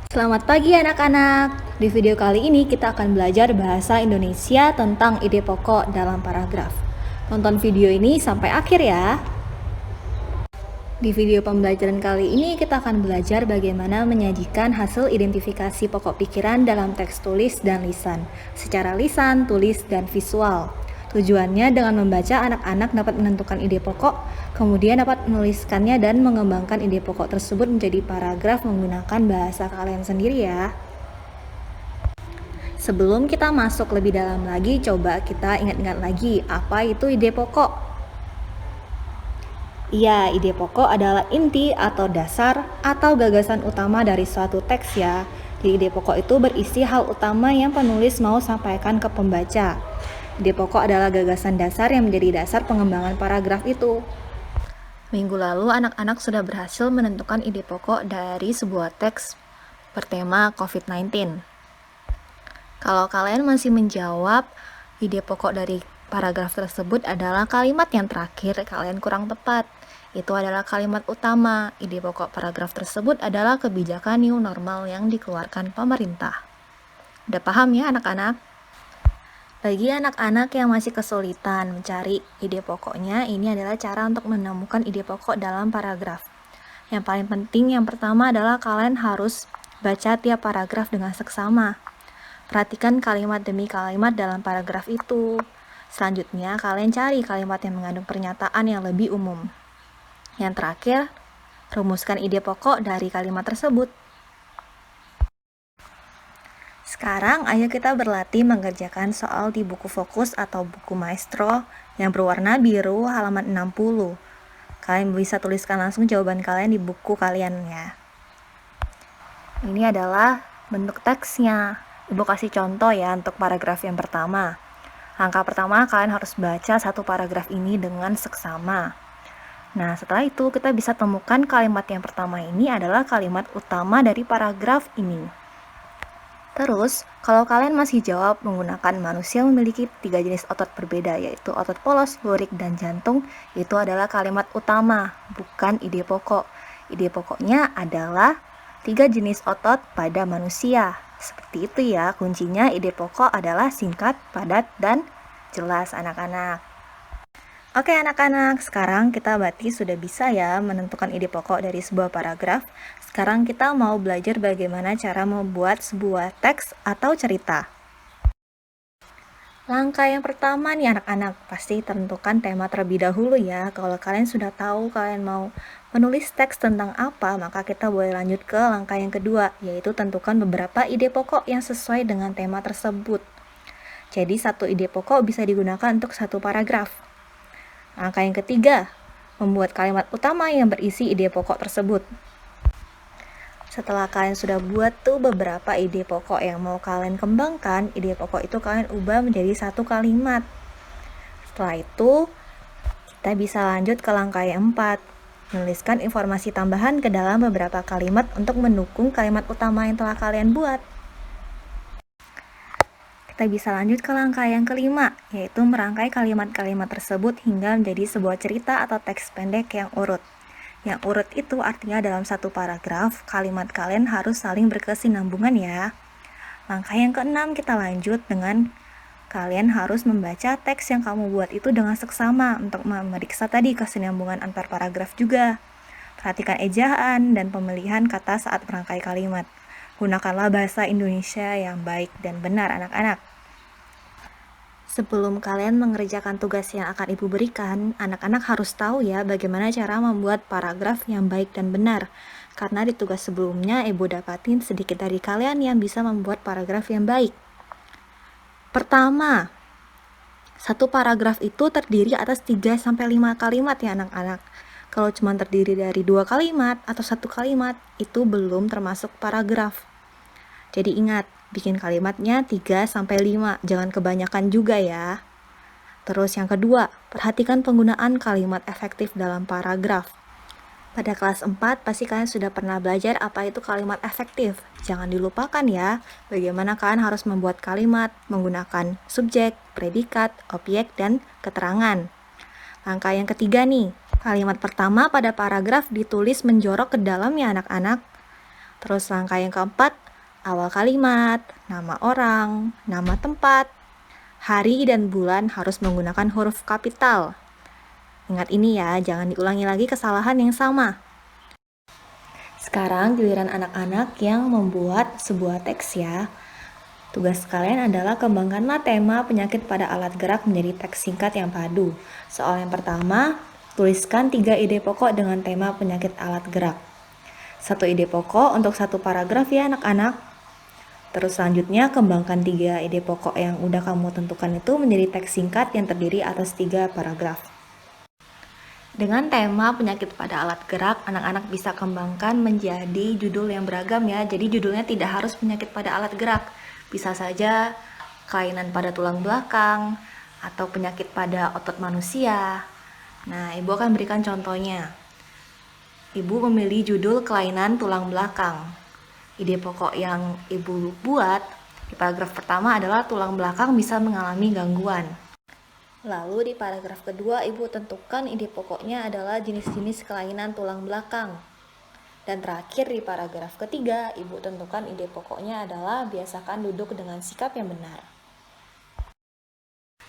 Selamat pagi anak-anak. Di video kali ini kita akan belajar bahasa Indonesia tentang ide pokok dalam paragraf. Tonton video ini sampai akhir ya. Di video pembelajaran kali ini kita akan belajar bagaimana menyajikan hasil identifikasi pokok pikiran dalam teks tulis dan lisan, secara lisan, tulis, dan visual. Tujuannya dengan membaca anak-anak dapat menentukan ide pokok, kemudian dapat menuliskannya dan mengembangkan ide pokok tersebut menjadi paragraf menggunakan bahasa kalian sendiri ya. Sebelum kita masuk lebih dalam lagi, coba kita ingat-ingat lagi apa itu ide pokok. Iya, ide pokok adalah inti atau dasar atau gagasan utama dari suatu teks ya. Jadi ide pokok itu berisi hal utama yang penulis mau sampaikan ke pembaca. Ide pokok adalah gagasan dasar yang menjadi dasar pengembangan paragraf itu. Minggu lalu anak-anak sudah berhasil menentukan ide pokok dari sebuah teks bertema COVID-19. Kalau kalian masih menjawab ide pokok dari paragraf tersebut adalah kalimat yang terakhir, kalian kurang tepat. Itu adalah kalimat utama. Ide pokok paragraf tersebut adalah kebijakan new normal yang dikeluarkan pemerintah. Udah paham ya anak-anak? Bagi anak-anak yang masih kesulitan mencari ide pokoknya, ini adalah cara untuk menemukan ide pokok dalam paragraf. Yang paling penting yang pertama adalah kalian harus baca tiap paragraf dengan seksama. Perhatikan kalimat demi kalimat dalam paragraf itu. Selanjutnya, kalian cari kalimat yang mengandung pernyataan yang lebih umum. Yang terakhir, rumuskan ide pokok dari kalimat tersebut. Sekarang, ayo kita berlatih mengerjakan soal di buku fokus atau buku maestro yang berwarna biru halaman 60. Kalian bisa tuliskan langsung jawaban kalian di buku kalian ya. Ini adalah bentuk teksnya. Ibu kasih contoh ya untuk paragraf yang pertama. Langkah pertama, kalian harus baca satu paragraf ini dengan seksama. Nah, setelah itu kita bisa temukan kalimat yang pertama ini adalah kalimat utama dari paragraf ini. Terus, kalau kalian masih jawab menggunakan manusia memiliki 3 jenis otot berbeda, yaitu otot polos, lurik, dan jantung, itu adalah kalimat utama, bukan ide pokok. Ide pokoknya adalah 3 jenis otot pada manusia. Seperti itu ya, kuncinya ide pokok adalah singkat, padat, dan jelas anak-anak. Oke anak-anak, sekarang kita berarti sudah bisa ya menentukan ide pokok dari sebuah paragraf. Sekarang kita mau belajar bagaimana cara membuat sebuah teks atau cerita. Langkah yang pertama nih anak-anak, pasti tentukan tema terlebih dahulu ya. Kalau kalian sudah tahu kalian mau menulis teks tentang apa, maka kita boleh lanjut ke langkah yang kedua, yaitu tentukan beberapa ide pokok yang sesuai dengan tema tersebut. Jadi satu ide pokok bisa digunakan untuk satu paragraf. Langkah yang ketiga, membuat kalimat utama yang berisi ide pokok tersebut. Setelah kalian sudah buat tuh beberapa ide pokok yang mau kalian kembangkan, ide pokok itu kalian ubah menjadi satu kalimat. Setelah itu, kita bisa lanjut ke langkah yang 4, menuliskan informasi tambahan ke dalam beberapa kalimat untuk mendukung kalimat utama yang telah kalian buat. Kita bisa lanjut ke langkah yang kelima, yaitu merangkai kalimat-kalimat tersebut hingga menjadi sebuah cerita atau teks pendek yang urut. Yang urut itu artinya dalam satu paragraf, kalimat kalian harus saling berkesinambungan ya. Langkah yang keenam kita lanjut dengan kalian harus membaca teks yang kamu buat itu dengan seksama untuk memeriksa tadi kesinambungan antar paragraf juga. Perhatikan ejaan dan pemilihan kata saat merangkai kalimat. Gunakanlah bahasa Indonesia yang baik dan benar anak-anak. Sebelum kalian mengerjakan tugas yang akan Ibu berikan, anak-anak harus tahu ya bagaimana cara membuat paragraf yang baik dan benar. Karena di tugas sebelumnya Ibu dapatin sedikit dari kalian yang bisa membuat paragraf yang baik. Pertama, satu paragraf itu terdiri atas 3-5 kalimat ya anak-anak. Kalau cuma terdiri dari 2 kalimat atau 1 kalimat, itu belum termasuk paragraf. Jadi ingat, bikin kalimatnya 3-5, jangan kebanyakan juga ya. Terus yang kedua, perhatikan penggunaan kalimat efektif dalam paragraf. Pada kelas 4, pasti kalian sudah pernah belajar apa itu kalimat efektif. Jangan dilupakan ya, bagaimana kalian harus membuat kalimat menggunakan subjek, predikat, objek, dan keterangan. Langkah yang ketiga nih, kalimat pertama pada paragraf ditulis menjorok ke dalam ya anak-anak. Terus langkah yang keempat, awal kalimat, nama orang, nama tempat, hari dan bulan harus menggunakan huruf kapital. Ingat ini ya, jangan diulangi lagi kesalahan yang sama. Sekarang giliran anak-anak yang membuat sebuah teks ya. Tugas kalian adalah kembangkanlah tema penyakit pada alat gerak menjadi teks singkat yang padu. Soal yang pertama, tuliskan 3 ide pokok dengan tema penyakit alat gerak. 1 ide pokok untuk 1 paragraf ya anak-anak. Terus selanjutnya kembangkan 3 ide pokok yang udah kamu tentukan itu menjadi teks singkat yang terdiri atas 3 paragraf. Dengan tema penyakit pada alat gerak, anak-anak bisa kembangkan menjadi judul yang beragam ya. Jadi judulnya tidak harus penyakit pada alat gerak. Bisa saja kelainan pada tulang belakang atau penyakit pada otot manusia. Nah, Ibu akan berikan contohnya. Ibu memilih judul kelainan tulang belakang. Ide pokok yang Ibu buat di paragraf pertama adalah tulang belakang bisa mengalami gangguan. Lalu di paragraf kedua Ibu tentukan ide pokoknya adalah jenis-jenis kelainan tulang belakang. Dan terakhir di paragraf ketiga Ibu tentukan ide pokoknya adalah biasakan duduk dengan sikap yang benar.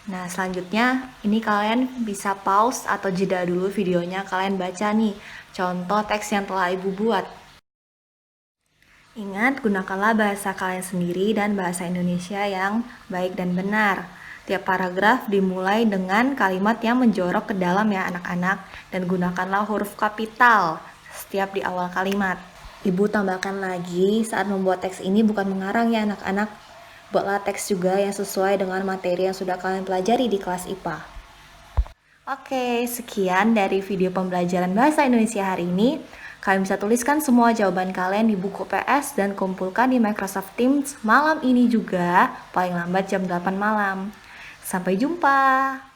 Nah, selanjutnya ini kalian bisa pause atau jeda dulu videonya, kalian baca nih contoh teks yang telah Ibu buat. Ingat, gunakanlah bahasa kalian sendiri dan bahasa Indonesia yang baik dan benar. Tiap paragraf dimulai dengan kalimat yang menjorok ke dalam ya anak-anak, dan gunakanlah huruf kapital setiap di awal kalimat. Ibu tambahkan lagi, saat membuat teks ini bukan mengarang ya anak-anak. Buatlah teks juga yang sesuai dengan materi yang sudah kalian pelajari di kelas IPA. Oke, sekian dari video pembelajaran Bahasa Indonesia hari ini. Kalian bisa tuliskan semua jawaban kalian di buku PS dan kumpulkan di Microsoft Teams malam ini juga, paling lambat jam 8 malam. Sampai jumpa!